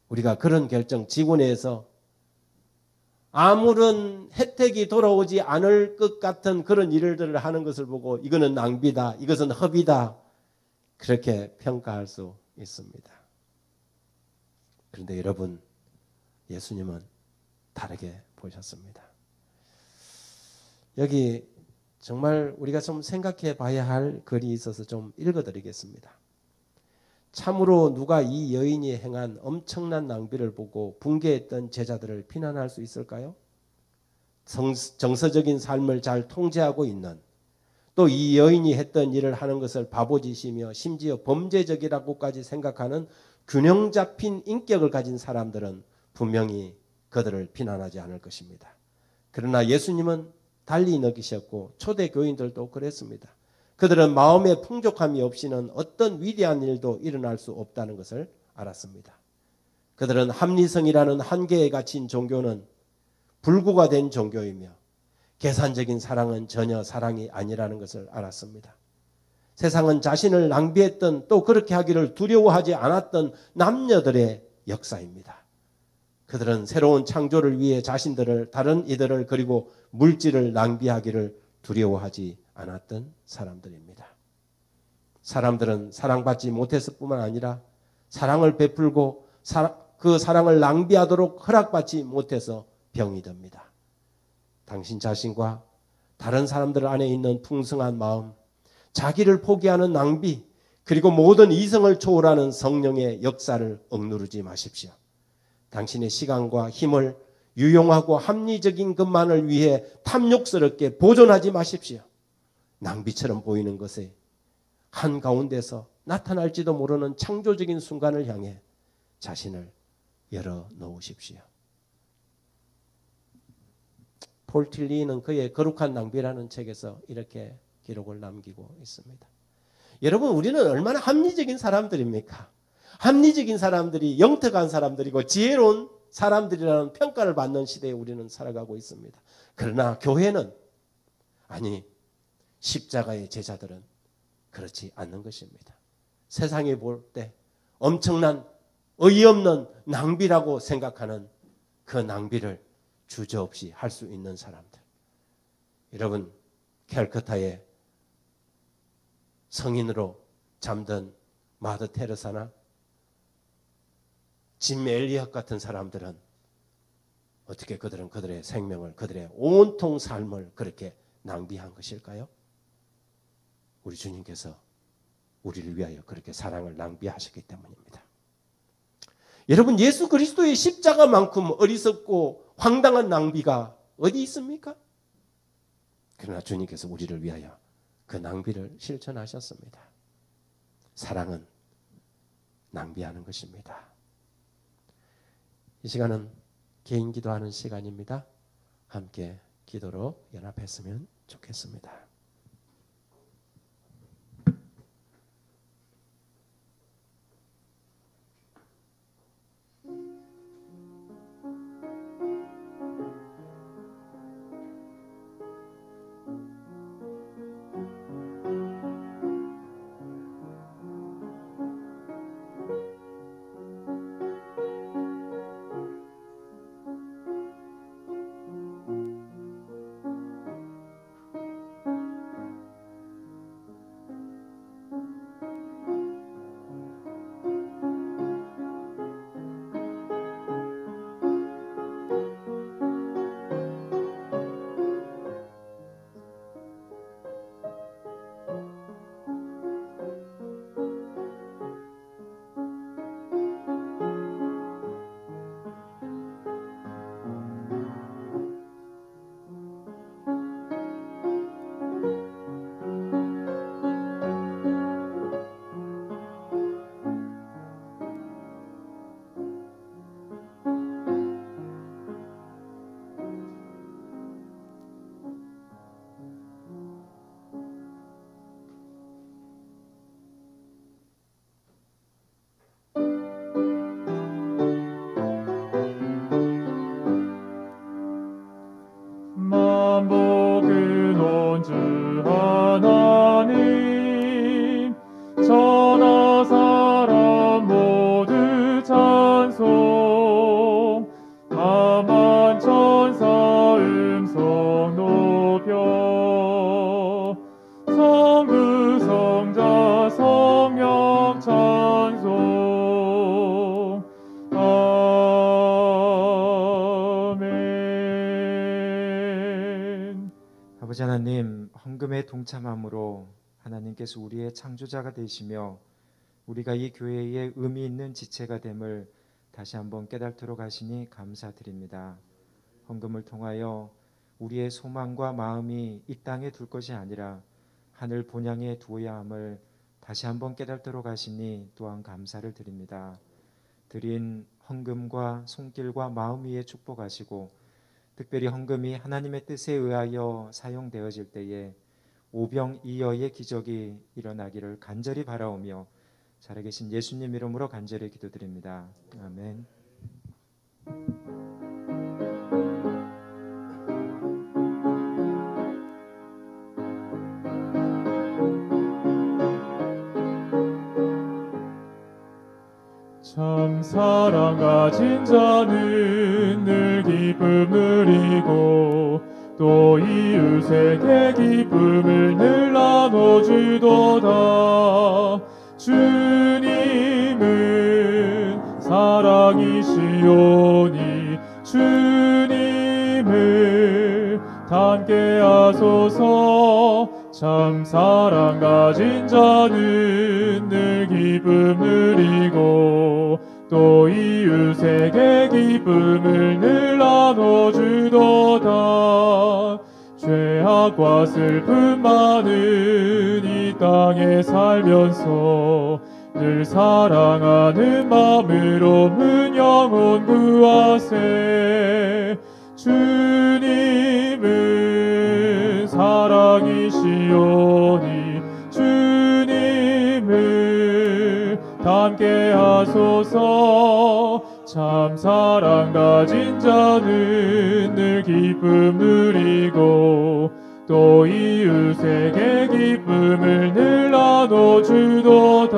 우리가 그런 결정, 직원에서 아무런 혜택이 돌아오지 않을 것 같은 그런 일들을 하는 것을 보고 이거는 낭비다, 이것은 허비다, 그렇게 평가할 수 있습니다. 그런데 여러분, 예수님은 다르게 보셨습니다. 여기 정말 우리가 좀 생각해 봐야 할 글이 있어서 좀 읽어드리겠습니다. 참으로 누가 이 여인이 행한 엄청난 낭비를 보고 붕괴했던 제자들을 비난할 수 있을까요? 정서적인 삶을 잘 통제하고 있는, 또 이 여인이 했던 일을 하는 것을 바보짓이며 심지어 범죄적이라고까지 생각하는 균형 잡힌 인격을 가진 사람들은 분명히 그들을 비난하지 않을 것입니다. 그러나 예수님은 달리 느끼셨고 초대 교인들도 그랬습니다. 그들은 마음의 풍족함이 없이는 어떤 위대한 일도 일어날 수 없다는 것을 알았습니다. 그들은 합리성이라는 한계에 갇힌 종교는 불구가 된 종교이며 계산적인 사랑은 전혀 사랑이 아니라는 것을 알았습니다. 세상은 자신을 낭비했던, 또 그렇게 하기를 두려워하지 않았던 남녀들의 역사입니다. 그들은 새로운 창조를 위해 자신들을, 다른 이들을, 그리고 물질을 낭비하기를 두려워하지 않았던 사람들입니다. 사람들은 사랑받지 못했을 뿐만 아니라 사랑을 베풀고 그 사랑을 낭비하도록 허락받지 못해서 병이 듭니다. 당신 자신과 다른 사람들 안에 있는 풍성한 마음, 자기를 포기하는 낭비, 그리고 모든 이성을 초월하는 성령의 역사를 억누르지 마십시오. 당신의 시간과 힘을 유용하고 합리적인 것만을 위해 탐욕스럽게 보존하지 마십시오. 낭비처럼 보이는 것에 한가운데서 나타날지도 모르는 창조적인 순간을 향해 자신을 열어놓으십시오. 폴 틸리는 그의 거룩한 낭비라는 책에서 이렇게 기록을 남기고 있습니다. 여러분, 우리는 얼마나 합리적인 사람들입니까? 합리적인 사람들이 영특한 사람들이고 지혜로운 사람들이라는 평가를 받는 시대에 우리는 살아가고 있습니다. 그러나 교회는, 아니 십자가의 제자들은 그렇지 않는 것입니다. 세상이 볼 때 엄청난 어이없는 낭비라고 생각하는 그 낭비를 주저없이 할 수 있는 사람들. 여러분, 캘커타의 성인으로 잠든 마더 테레사나 짐 엘리엇 같은 사람들은 어떻게 그들은 그들의 생명을, 그들의 온통 삶을 그렇게 낭비한 것일까요? 우리 주님께서 우리를 위하여 그렇게 사랑을 낭비하셨기 때문입니다. 여러분, 예수 그리스도의 십자가만큼 어리석고 황당한 낭비가 어디 있습니까? 그러나 주님께서 우리를 위하여 그 낭비를 실천하셨습니다. 사랑은 낭비하는 것입니다. 이 시간은 개인 기도하는 시간입니다. 함께 기도로 연합했으면 좋겠습니다. 만복은 온주 하나님, 천하 사람 모두 찬송, 다만 천사 음성 높여 성부 성자 성령 찬송. 아버지 하나님, 헌금에 동참함으로 하나님께서 우리의 창조자가 되시며 우리가 이 교회에 의미 있는 지체가 됨을 다시 한번 깨닫도록 하시니 감사드립니다. 헌금을 통하여 우리의 소망과 마음이 이 땅에 둘 것이 아니라 하늘 본향에 두어야 함을 다시 한번 깨닫도록 하시니 또한 감사를 드립니다. 드린 헌금과 손길과 마음 위에 축복하시고 특별히 헌금이 하나님의 뜻에 의하여 사용되어질 때에 오병이어의 기적이 일어나기를 간절히 바라오며 살아계신 예수님 이름으로 간절히 기도드립니다. 아멘. 참 사랑 가진 자는 늘 기쁨 누리고 또 이웃에게 기쁨을 늘 나눠주도다. 주님은 사랑이시오니 주님을 닮게 하소서. 참 사랑 가진 자는 늘 기쁨 누리고 또 이웃에게 기쁨을 늘 나눠주도다. 죄악과 슬픔 많은 이 땅에 살면서 늘 사랑하는 마음으로 문 영혼 구하세. 주님은 사랑이시오니 주님을 닮게 하소서. 참 사랑 가진 자는 늘 기쁨 누리고 또 이웃에게 기쁨을 늘 나눠주도다.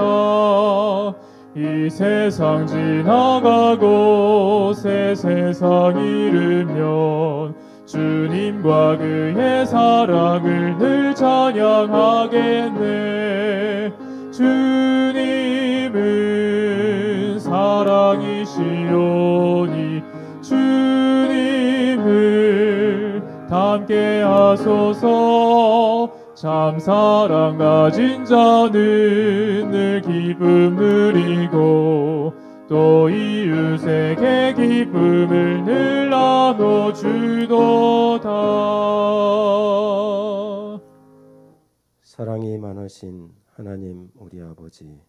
이 세상 지나가고 새 세상 이르면 주님과 그의 사랑을 늘 찬양하겠네. 주님은 사랑이시오니 주님을 닮게 하소서. 참 사랑 가진 자는 늘 기쁨 누리고 또 이웃에게 기쁨을 늘 나눠주도다. 사랑이 많으신 하나님 우리 아버지,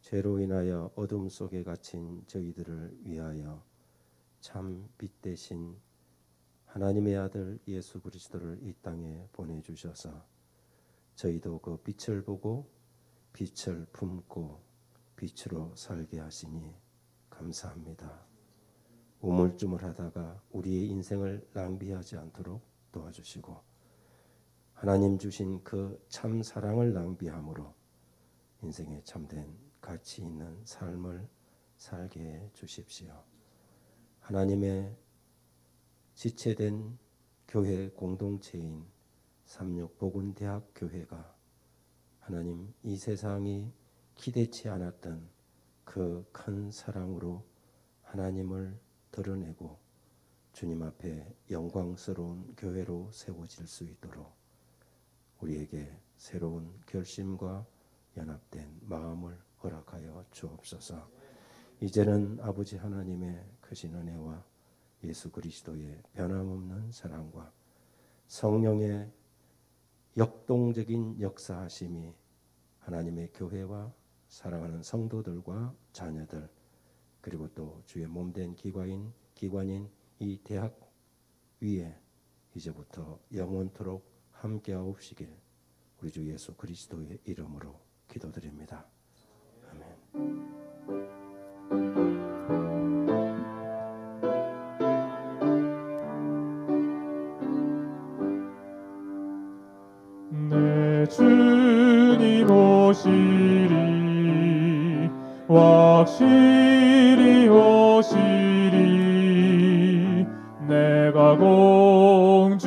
죄로 인하여 어둠 속에 갇힌 저희들을 위하여 참 빛 되신 하나님의 아들 예수 그리스도를 이 땅에 보내주셔서 저희도 그 빛을 보고 빛을 품고 빛으로 살게 하시니 감사합니다. 우물쭈물하다가 우리의 인생을 낭비하지 않도록 도와주시고 하나님 주신 그 참 사랑을 낭비함으로 인생에 참된 가치 있는 삶을 살게 해 주십시오. 하나님의 지체된 교회 공동체인 삼육복음대학교회가 하나님 이 세상이 기대치 않았던 그 큰 사랑으로 하나님을 드러내고 주님 앞에 영광스러운 교회로 세워질 수 있도록 우리에게 새로운 결심과 연합된 마음을 허락하여 주옵소서. 이제는 아버지 하나님의 크신 은혜와 예수 그리스도의 변함없는 사랑과 성령의 역동적인 역사하심이 하나님의 교회와 사랑하는 성도들과 자녀들 그리고 또 주의 몸된 기관인 이 대학 위에 이제부터 영원토록 함께하옵시길 우리 주 예수 그리스도의 이름으로 기도드립니다. 아멘. 내 주님 오시리 확실히 오시리 내가 공중에서